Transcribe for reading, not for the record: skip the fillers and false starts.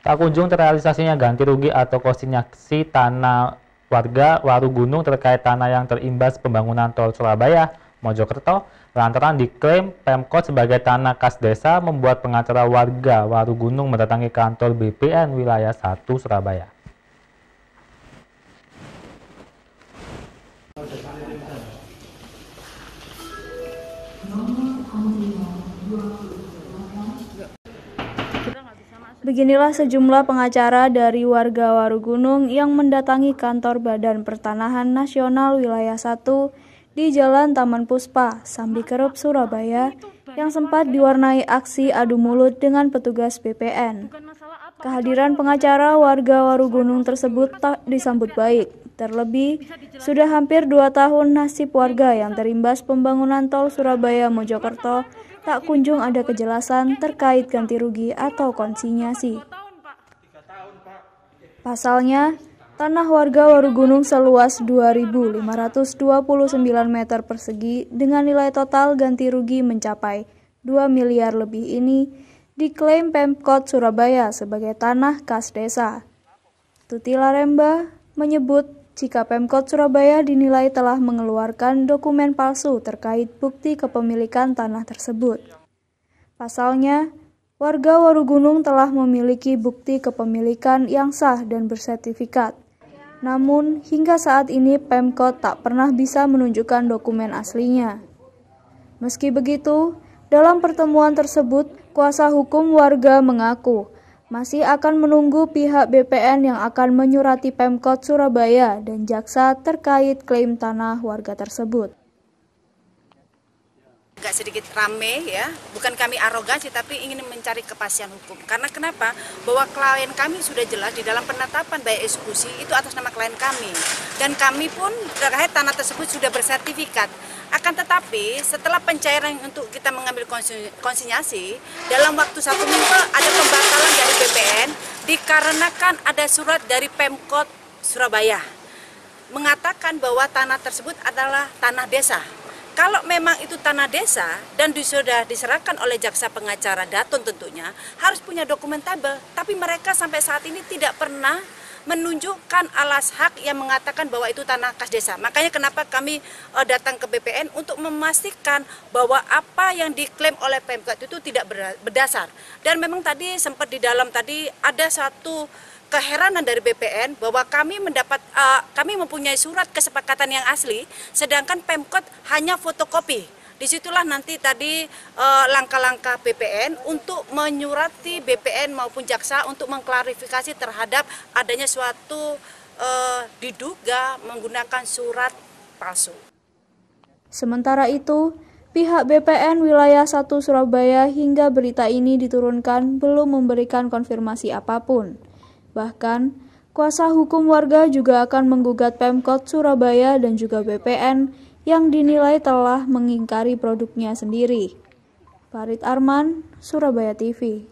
Tak kunjung terrealisasinya ganti rugi atau konsinyasi tanah warga Waru Gunung terkait tanah yang terimbas pembangunan tol Surabaya Mojokerto lantaran diklaim Pemkot sebagai tanah kas desa membuat pengacara warga Waru Gunung mendatangi kantor BPN wilayah 1 Surabaya. Beginilah sejumlah pengacara dari warga Waru Gunung yang mendatangi kantor Badan Pertanahan Nasional Wilayah 1 di Jalan Taman Puspa, Sambikerep, Surabaya, yang sempat diwarnai aksi adu mulut dengan petugas BPN. Kehadiran pengacara warga Waru Gunung tersebut tak disambut baik. Terlebih, sudah hampir 2 tahun nasib warga yang terimbas pembangunan tol Surabaya Mojokerto tak kunjung ada kejelasan terkait ganti rugi atau konsinyasi. Pasalnya, tanah warga Waru Gunung seluas 2.529 meter persegi dengan nilai total ganti rugi mencapai 2 miliar lebih ini diklaim Pemkot Surabaya sebagai tanah kas desa. Tuti Laremba menyebut jika Pemkot Surabaya dinilai telah mengeluarkan dokumen palsu terkait bukti kepemilikan tanah tersebut. Pasalnya, warga Waru Gunung telah memiliki bukti kepemilikan yang sah dan bersertifikat. Namun, hingga saat ini Pemkot tak pernah bisa menunjukkan dokumen aslinya. Meski begitu, dalam pertemuan tersebut, kuasa hukum warga mengaku masih akan menunggu pihak BPN yang akan menyurati Pemkot Surabaya dan jaksa terkait klaim tanah warga tersebut. Agak sedikit rame ya, bukan kami arogansi tapi ingin mencari kepastian hukum. Karena kenapa? Bahwa klien kami sudah jelas di dalam penetapan biaya eksekusi itu atas nama klien kami. Dan kami pun terkait tanah tersebut sudah bersertifikat. Akan tetapi setelah pencairan untuk kita mengambil konsinyasi, dalam waktu 1 minggu ada pembatalan dari BPN dikarenakan ada surat dari Pemkot Surabaya mengatakan bahwa tanah tersebut adalah tanah desa. Kalau memang itu tanah desa dan sudah diserahkan oleh jaksa pengacara Daton tentunya harus punya dokumen tabel. Tapi mereka sampai saat ini tidak pernah menunjukkan alas hak yang mengatakan bahwa itu tanah kas desa. Makanya kenapa kami datang ke BPN untuk memastikan bahwa apa yang diklaim oleh Pemkot itu tidak berdasar. Dan memang tadi sempat di dalam tadi ada satu keheranan dari BPN bahwa kami mempunyai surat kesepakatan yang asli, sedangkan Pemkot hanya fotokopi. Disitulah nanti tadi langkah-langkah BPN untuk menyurati BPN maupun jaksa untuk mengklarifikasi terhadap adanya suatu diduga menggunakan surat palsu. Sementara itu, pihak BPN wilayah 1 Surabaya hingga berita ini diturunkan belum memberikan konfirmasi apapun. Bahkan, kuasa hukum warga juga akan menggugat Pemkot Surabaya dan juga BPN yang dinilai telah mengingkari produknya sendiri. Farid Arman, Surabaya TV.